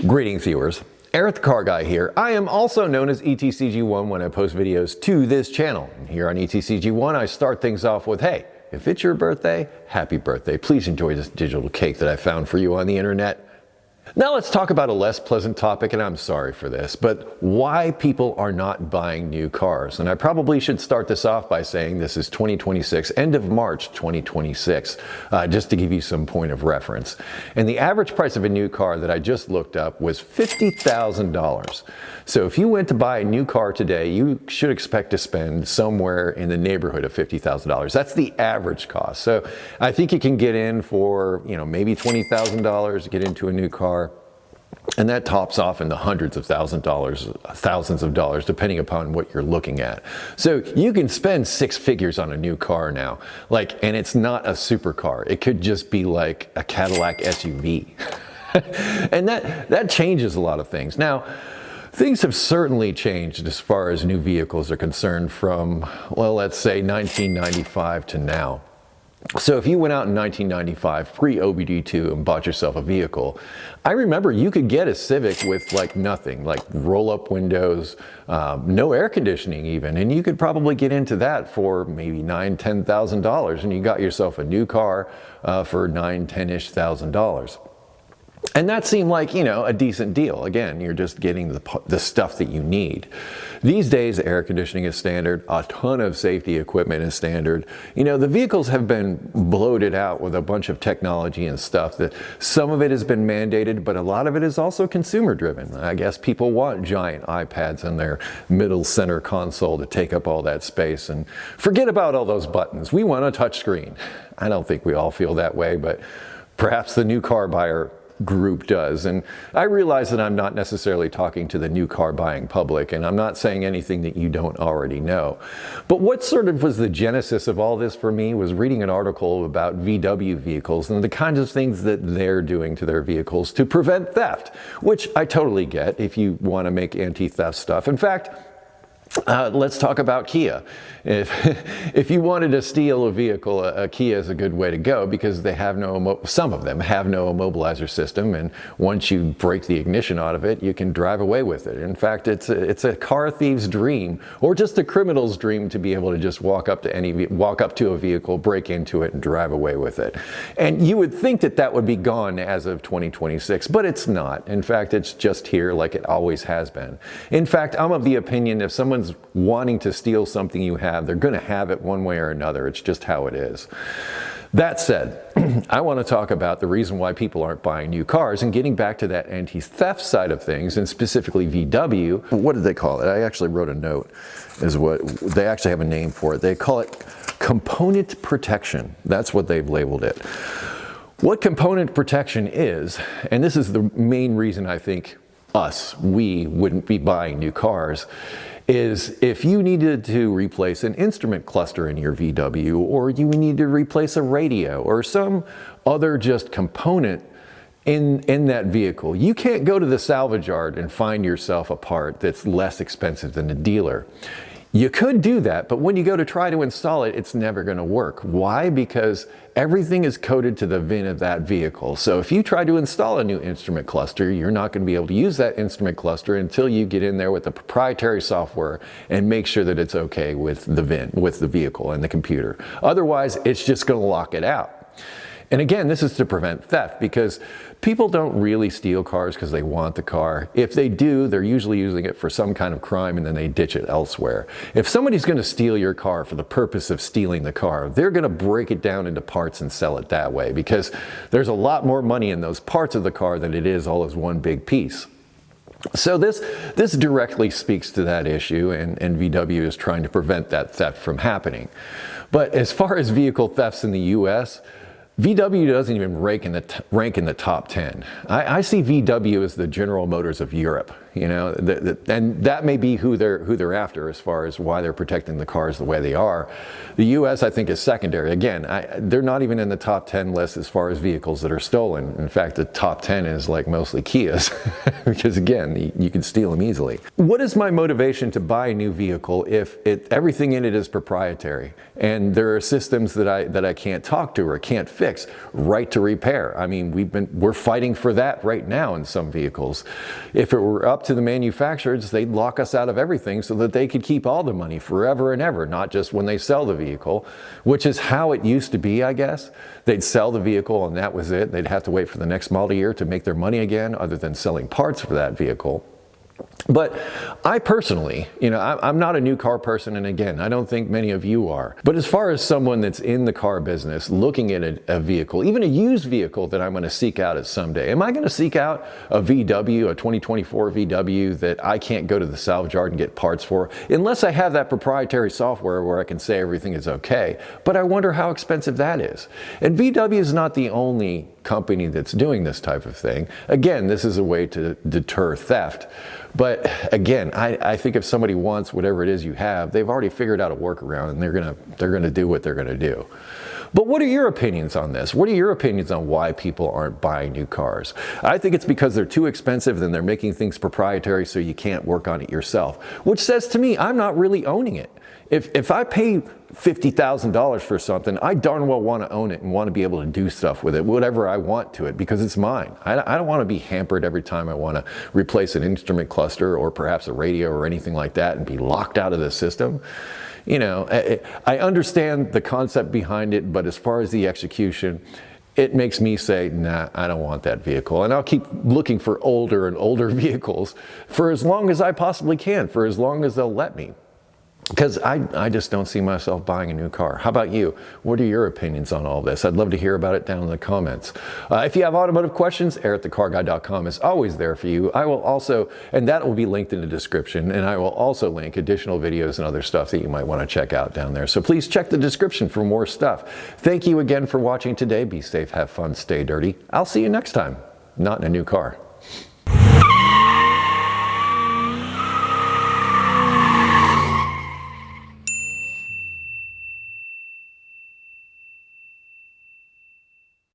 Greetings, viewers. Eric the Car Guy here. I am also known as ETCG1 when I post videos to this channel. And here on ETCG1, I start things off with, hey, if it's your birthday, happy birthday. Please enjoy this digital cake that I found for you on the internet. Now let's talk about a less pleasant topic, and I'm sorry for this, but why people are not buying new cars. And I probably should start this off by saying this is 2026, end of March 2026, just to give you some point of reference. And the average price of a new car that I just looked up was $50,000. So if you went to buy a new car today, you should expect to spend somewhere in the neighborhood of $50,000. That's the average cost. So I think you can get in for, maybe $20,000 to get into a new car. And that tops off in the hundreds of thousands of dollars, depending upon what you're looking at. So you can spend six figures on a new car now, and it's not a supercar. It could just be like a Cadillac SUV. And that changes a lot of things. Now, things have certainly changed as far as new vehicles are concerned from, well, let's say 1995 to now. So if you went out in 1995, pre-OBD2, and bought yourself a vehicle, I remember you could get a Civic with nothing, like roll-up windows, no air conditioning even, and you could probably get into that for maybe $9,000, $10,000, and you got yourself a new car for $9,000, $10,000-ish. And that seemed like, a decent deal. Again, you're just getting the stuff that you need. These days, air conditioning is standard. A ton of safety equipment is standard. The vehicles have been bloated out with a bunch of technology and stuff that some of it has been mandated, but a lot of it is also consumer driven. I guess people want giant iPads in their middle center console to take up all that space, and forget about all those buttons. We want a touch screen. I don't think we all feel that way, but perhaps the new car buyer group does. And I realize that I'm not necessarily talking to the new car buying public, and I'm not saying anything that you don't already know. But what sort of was the genesis of all this for me was reading an article about VW vehicles and the kinds of things that they're doing to their vehicles to prevent theft, which I totally get if you want to make anti-theft stuff. In fact, let's talk about Kia. If you wanted to steal a vehicle, a Kia is a good way to go because they have some of them have no immobilizer system, and once you break the ignition out of it, you can drive away with it. In fact, it's a car thief's dream, or just a criminal's dream, to be able to just walk up to a vehicle, break into it, and drive away with it. And you would think that would be gone as of 2026, but it's not. In fact, it's just here like it always has been. In fact, I'm of the opinion if someone's wanting to steal something you have, they're going to have it one way or another. It's just how it is. That said, I want to talk about the reason why people aren't buying new cars, and getting back to that anti-theft side of things, and specifically VW. What did they call it? I actually wrote a note. They actually have a name for it. They call it component protection. That's what they've labeled it. What component protection is, and this is the main reason I think we wouldn't be buying new cars, is if you needed to replace an instrument cluster in your VW, or you need to replace a radio or some other just component in that vehicle, you can't go to the salvage yard and find yourself a part that's less expensive than the dealer. You could do that, but when you go to try to install it, it's never going to work. Why? Because everything is coded to the VIN of that vehicle. So if you try to install a new instrument cluster, you're not going to be able to use that instrument cluster until you get in there with the proprietary software and make sure that it's okay with the VIN, with the vehicle and the computer. Otherwise, it's just going to lock it out. And again, this is to prevent theft, because people don't really steal cars because they want the car. If they do, they're usually using it for some kind of crime, and then they ditch it elsewhere. If somebody's going to steal your car for the purpose of stealing the car, they're going to break it down into parts and sell it that way, because there's a lot more money in those parts of the car than it is all as one big piece. So this directly speaks to that issue, and VW is trying to prevent that theft from happening. But as far as vehicle thefts in the US, VW doesn't even rank in the top 10. I see VW as the General Motors of Europe. you know, and that may be who they're after as far as why they're protecting the cars the way they are. The U.S. I think is secondary. Again, they're not even in the top 10 list as far as vehicles that are stolen. In fact, the top 10 is like mostly Kias, because again, you can steal them easily. What is my motivation to buy a new vehicle if everything in it is proprietary and there are systems that I can't talk to or can't fix? Right to repair. I mean, we're fighting for that right now in some vehicles. If it were up to the manufacturers, they'd lock us out of everything so that they could keep all the money forever and ever, not just when they sell the vehicle, which is how it used to be, I guess. They'd sell the vehicle and that was it. They'd have to wait for the next model year to make their money again, other than selling parts for that vehicle. But I personally, you know, I'm not a new car person, and again, I don't think many of you are. But as far as someone that's in the car business, looking at a vehicle, even a used vehicle that I'm going to seek out at someday, am I going to seek out a VW, a 2024 VW that I can't go to the salvage yard and get parts for, unless I have that proprietary software where I can say everything is okay? But I wonder how expensive that is. And VW is not the only company that's doing this type of thing. Again, this is a way to deter theft. But again, I think if somebody wants whatever it is you have, they've already figured out a workaround, and they're gonna do what they're gonna do. But what are your opinions on this? What are your opinions on why people aren't buying new cars? I think it's because they're too expensive and they're making things proprietary so you can't work on it yourself, which says to me, I'm not really owning it. If I pay $50,000 for something, I darn well want to own it and want to be able to do stuff with it, whatever I want to it, because it's mine. I don't want to be hampered every time I want to replace an instrument cluster or perhaps a radio or anything like that and be locked out of the system. You know, I understand the concept behind it, but as far as the execution, it makes me say, nah, I don't want that vehicle. And I'll keep looking for older and older vehicles for as long as I possibly can, for as long as they'll let me. Because I just don't see myself buying a new car. How about you? What are your opinions on all this? I'd love to hear about it down in the comments. If you have automotive questions, air@thecarguy.com is always there for you. I will also, and that will be linked in the description, and I will also link additional videos and other stuff that you might want to check out down there. So please check the description for more stuff. Thank you again for watching today. Be safe, have fun, stay dirty. I'll see you next time. Not in a new car.